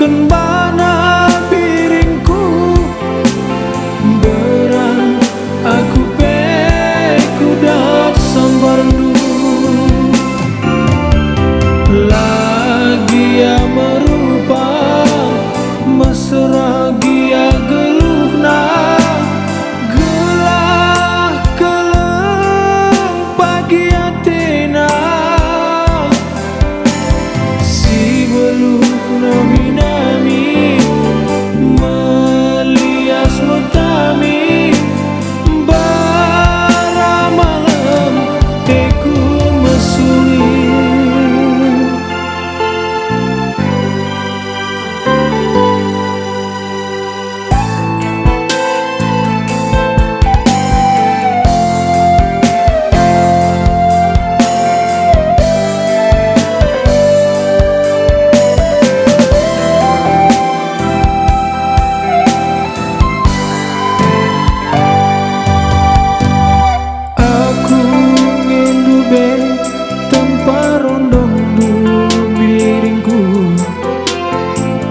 bukan bana piringku berang aku kudat sambardu lagi ya merupa mesra gia geluhna gelah keleng pagi atena si beluh nami-nami melias mutami bara malam teku mesui.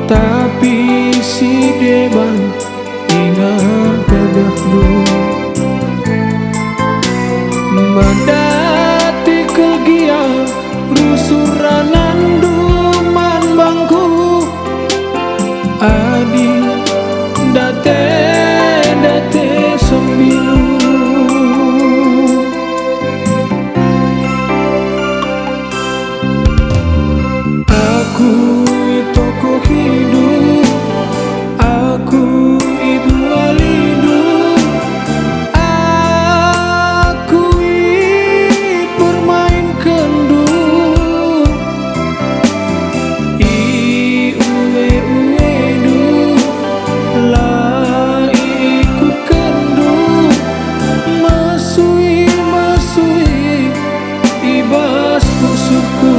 Tapi si deban ingat pedahmu mendati kegia rusuranan duman bangku adi date sembilu aku toko hidup aku ibu alidu aku bermain kendu i uwe du la ikut kendu masui ibas busukku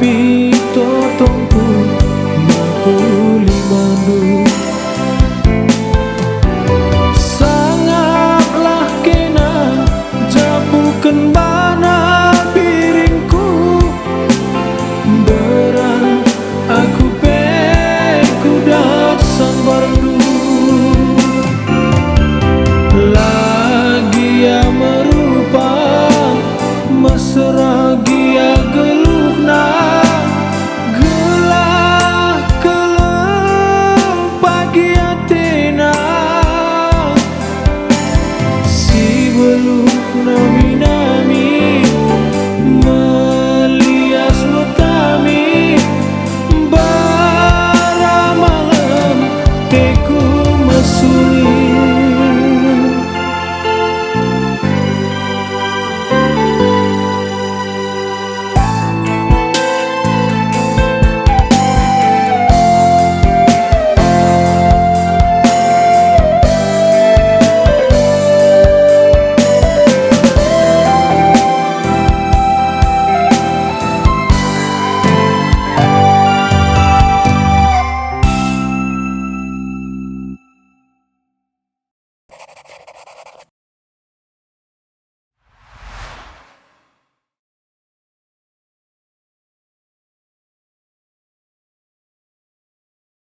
tapi totongku makuli mandu sangatlah kena jabukan bana piringku berat